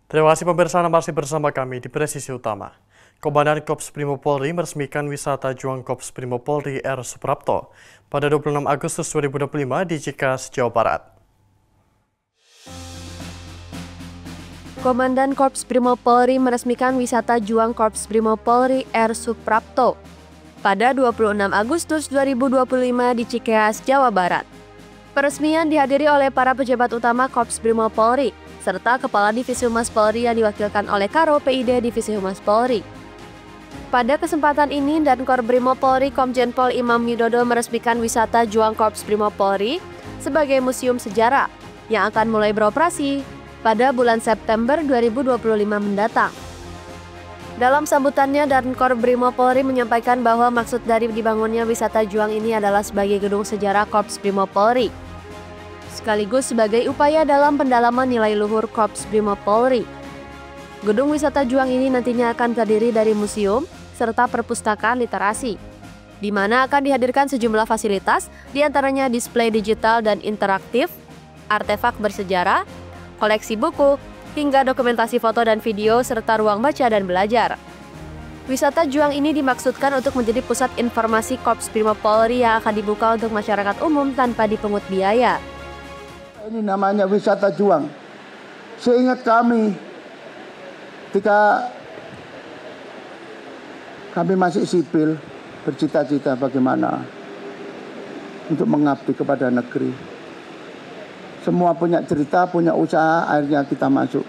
Terima kasih pemirsa, masih bersama kami di Presisi Utama. Komandan Korps Brimob Polri meresmikan wisata Juang Korps Brimob Polri R. Suprapto pada 26 Agustus 2025 di Cikas, Jawa Barat. Komandan Korps Brimob Polri meresmikan wisata Juang Korps Brimob Polri R. Suprapto pada 26 Agustus 2025 di Cikeas, Jawa Barat. Peresmian dihadiri oleh para pejabat utama Korps Brimob Polri, serta Kepala Divisi Humas Polri yang diwakilkan oleh Karo PID Divisi Humas Polri. Pada kesempatan ini, Dankor Brimob Polri Komjen Pol Imam Widodo meresmikan wisata Juang Korps Brimob Polri sebagai museum sejarah yang akan mulai beroperasi pada bulan September 2025 mendatang. Dalam sambutannya, Dankor Brimob Polri menyampaikan bahwa maksud dari dibangunnya wisata Juang ini adalah sebagai gedung sejarah Korps Brimob Polri, sekaligus sebagai upaya dalam pendalaman nilai luhur Korps Brimob Polri. Gedung wisata Juang ini nantinya akan terdiri dari museum serta perpustakaan literasi, di mana akan dihadirkan sejumlah fasilitas, diantaranya display digital dan interaktif, artefak bersejarah, koleksi buku, hingga dokumentasi foto dan video, serta ruang baca dan belajar. Wisata Juang ini dimaksudkan untuk menjadi pusat informasi Korps Brimob Polri yang akan dibuka untuk masyarakat umum tanpa dipungut biaya. Ini namanya wisata Juang. Seingat kami, ketika kami masih sipil, bercita-cita bagaimana untuk mengabdi kepada negeri. Semua punya cerita, punya usaha, akhirnya kita masuk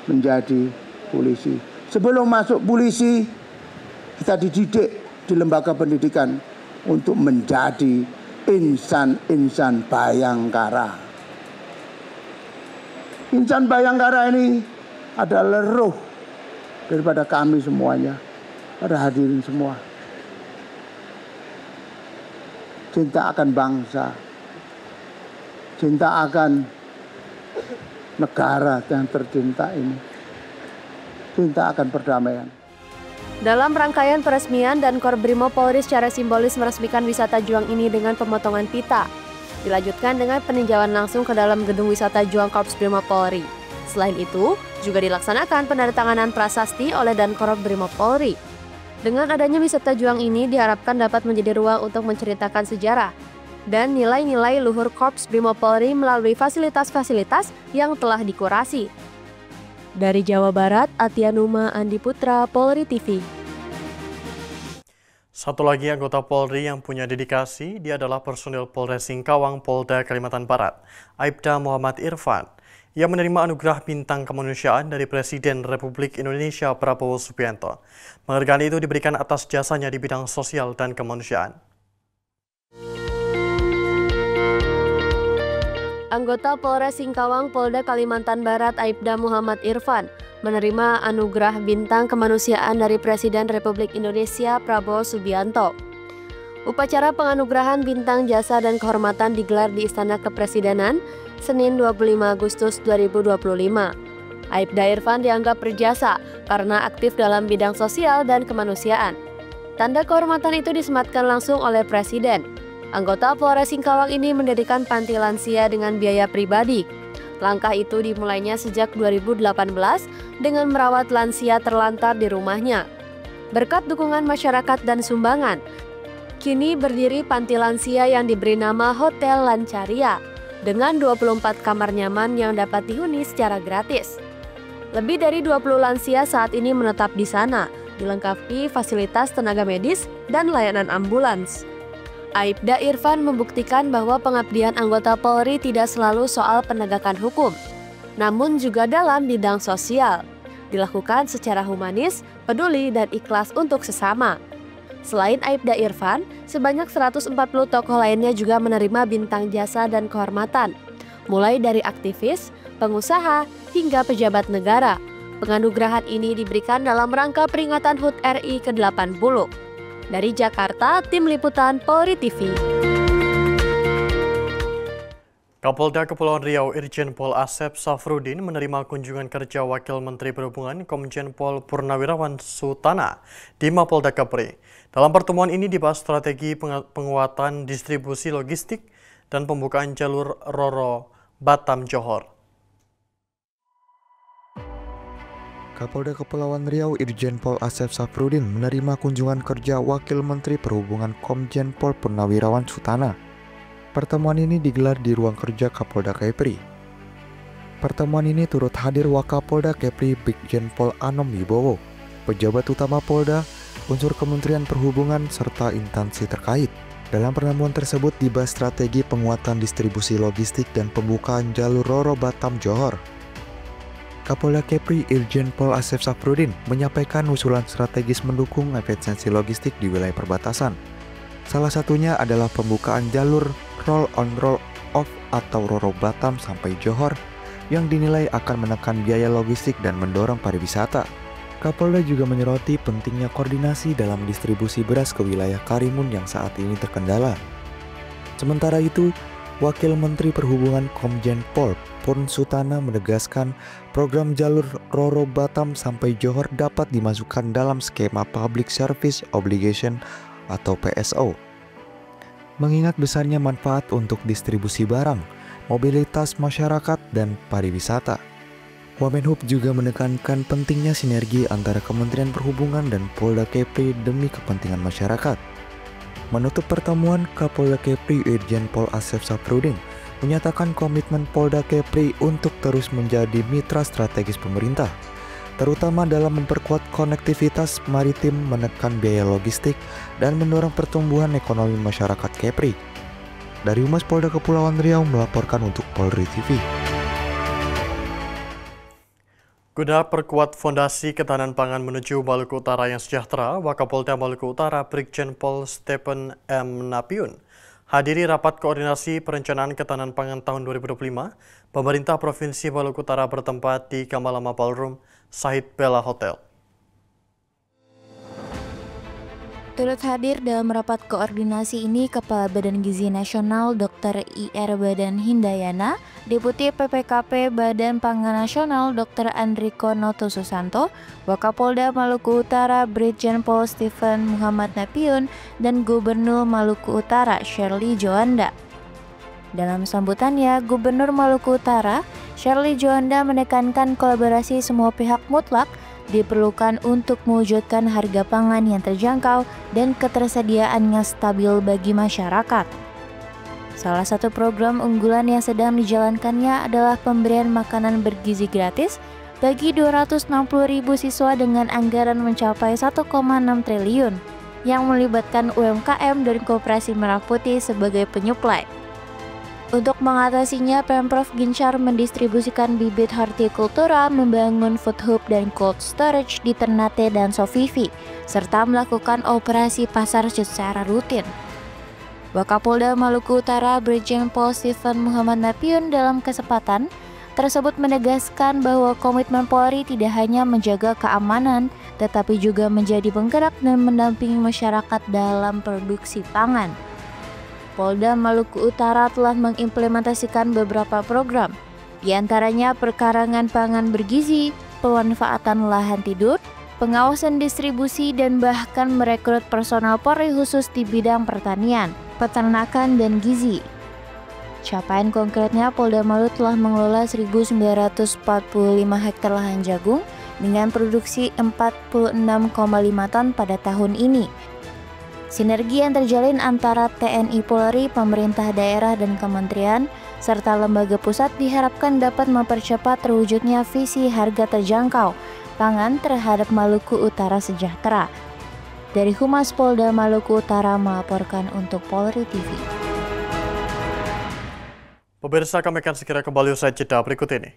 menjadi polisi. Sebelum masuk polisi, kita dididik di lembaga pendidikan untuk menjadi insan-insan Bayangkara. Insan Bayangkara ini adalah roh daripada kami semuanya, para hadirin semua. Cinta akan bangsa, cinta akan negara yang tercinta ini, cinta akan perdamaian. Dalam rangkaian peresmian, Dankor Brimob Polri secara simbolis meresmikan wisata Juang ini dengan pemotongan pita. Dilanjutkan dengan peninjauan langsung ke dalam gedung wisata Juang Korps Brimob Polri. Selain itu, juga dilaksanakan penandatanganan prasasti oleh Dankor Brimob Polri. Dengan adanya wisata Juang ini diharapkan dapat menjadi ruang untuk menceritakan sejarah dan nilai-nilai luhur Korps Brimob Polri melalui fasilitas-fasilitas yang telah dikurasi. Dari Jawa Barat, Atianuma Andi Putra, Polri TV. Satu lagi anggota Polri yang punya dedikasi, dia adalah personil Polres Singkawang, Polda Kalimantan Barat, Aibda Muhammad Irfan. Ia menerima anugerah bintang kemanusiaan dari Presiden Republik Indonesia Prabowo Subianto. Penghargaan itu diberikan atas jasanya di bidang sosial dan kemanusiaan. Anggota Polres Singkawang, Polda Kalimantan Barat, Aibda Muhammad Irfan, menerima anugerah bintang kemanusiaan dari Presiden Republik Indonesia Prabowo Subianto. Upacara penganugerahan bintang jasa dan kehormatan digelar di Istana Kepresidenan, Senin 25 Agustus 2025. Aibda Irfan dianggap berjasa karena aktif dalam bidang sosial dan kemanusiaan. Tanda kehormatan itu disematkan langsung oleh Presiden. Anggota Polres Singkawang ini mendirikan panti lansia dengan biaya pribadi. Langkah itu dimulainya sejak 2018 dengan merawat lansia terlantar di rumahnya. Berkat dukungan masyarakat dan sumbangan, kini berdiri panti lansia yang diberi nama Hotel Lancaria dengan 24 kamar nyaman yang dapat dihuni secara gratis. Lebih dari 20 lansia saat ini menetap di sana, dilengkapi fasilitas tenaga medis dan layanan ambulans. Aibda Irfan membuktikan bahwa pengabdian anggota Polri tidak selalu soal penegakan hukum, namun juga dalam bidang sosial, dilakukan secara humanis, peduli, dan ikhlas untuk sesama. Selain Aibda Irfan, sebanyak 140 tokoh lainnya juga menerima bintang jasa dan kehormatan, mulai dari aktivis, pengusaha, hingga pejabat negara. Penganugerahan ini diberikan dalam rangka peringatan HUT RI ke-80. Dari Jakarta, Tim Liputan Polri TV. Kapolda Kepulauan Riau Irjen Pol Asep Safrudin menerima kunjungan kerja Wakil Menteri Perhubungan Komjen Pol Purnawirawan Sutana di Mapolda Kepri. Dalam pertemuan ini dibahas strategi penguatan distribusi logistik dan pembukaan jalur Roro Batam Johor. Kapolda Kepulauan Riau Irjen Pol Asep Safrudin menerima kunjungan kerja Wakil Menteri Perhubungan Komjen Pol Purnawirawan Sutana. Pertemuan ini digelar di ruang kerja Kapolda Kepri. Pertemuan ini turut hadir Wakapolda Kepri Brigjen Pol Anom Wibowo, pejabat utama Polda, unsur Kementerian Perhubungan, serta instansi terkait. Dalam pertemuan tersebut dibahas strategi penguatan distribusi logistik dan pembukaan jalur Roro Batam Johor. Kapolda Kepri Irjen Pol Asep Safrudin menyampaikan usulan strategis mendukung efisiensi logistik di wilayah perbatasan. Salah satunya adalah pembukaan jalur roll on roll off atau Roro Batam sampai Johor yang dinilai akan menekan biaya logistik dan mendorong pariwisata. Kapolda juga menyoroti pentingnya koordinasi dalam distribusi beras ke wilayah Karimun yang saat ini terkendala. Sementara itu, Wakil Menteri Perhubungan Komjen Pol Purn Sutana menegaskan program jalur Roro Batam sampai Johor dapat dimasukkan dalam skema Public Service Obligation atau PSO. Mengingat besarnya manfaat untuk distribusi barang, mobilitas masyarakat, dan pariwisata. Wamenhub juga menekankan pentingnya sinergi antara Kementerian Perhubungan dan Polda Kepri demi kepentingan masyarakat. Menutup pertemuan, Kapolda Kepri Irjen Pol Asep Safrudin menyatakan komitmen Polda Kepri untuk terus menjadi mitra strategis pemerintah, terutama dalam memperkuat konektivitas maritim, menekan biaya logistik, dan mendorong pertumbuhan ekonomi masyarakat Kepri. Dari Humas Polda Kepulauan Riau melaporkan untuk Polri TV. Guna perkuat fondasi ketahanan pangan menuju Maluku Utara yang sejahtera, Wakapolda Maluku Utara Brigjen Pol Stephen M. Napiun hadiri rapat koordinasi perencanaan ketahanan pangan tahun 2025, pemerintah Provinsi Maluku Utara bertempat di Kamalama Ballroom, Sahid Bella Hotel. Turut hadir dalam rapat koordinasi ini Kepala Badan Gizi Nasional Dr. IR Badan Hindayana, Deputi PPKP Badan Pangan Nasional Dr. Andriko Noto Susanto, Wakapolda Maluku Utara Brigjen Pol Stephen Muhammad Napiun, dan Gubernur Maluku Utara Shirley Joanda. Dalam sambutannya, Gubernur Maluku Utara Shirley Joanda menekankan kolaborasi semua pihak mutlak diperlukan untuk mewujudkan harga pangan yang terjangkau dan ketersediaannya stabil bagi masyarakat. Salah satu program unggulan yang sedang dijalankannya adalah pemberian makanan bergizi gratis bagi 260.000 siswa dengan anggaran mencapai 1,6 triliun yang melibatkan UMKM dan Koperasi Merah Putih sebagai penyuplai. Untuk mengatasinya, Pemprov gencar mendistribusikan bibit hortikultura, membangun food hub dan cold storage di Ternate dan Sofifi, serta melakukan operasi pasar secara rutin. Wakapolda Maluku Utara Brigjen Pol Stephen Muhammad Napiun dalam kesempatan tersebut menegaskan bahwa komitmen Polri tidak hanya menjaga keamanan, tetapi juga menjadi penggerak dan mendampingi masyarakat dalam produksi pangan. Polda Maluku Utara telah mengimplementasikan beberapa program, di antaranya perkarangan pangan bergizi, pemanfaatan lahan tidur, pengawasan distribusi, dan bahkan merekrut personal Polri khusus di bidang pertanian, peternakan, dan gizi. Capaian konkretnya, Polda Maluku telah mengelola 1.945 hektar lahan jagung dengan produksi 46,5 ton pada tahun ini. Sinergi yang terjalin antara TNI Polri, pemerintah daerah, dan kementerian, serta lembaga pusat diharapkan dapat mempercepat terwujudnya visi harga terjangkau pangan terhadap Maluku Utara sejahtera. Dari Humas Polda Maluku Utara melaporkan untuk Polri TV. Pemirsa, kami akan segera kembali usai jeda berikut ini.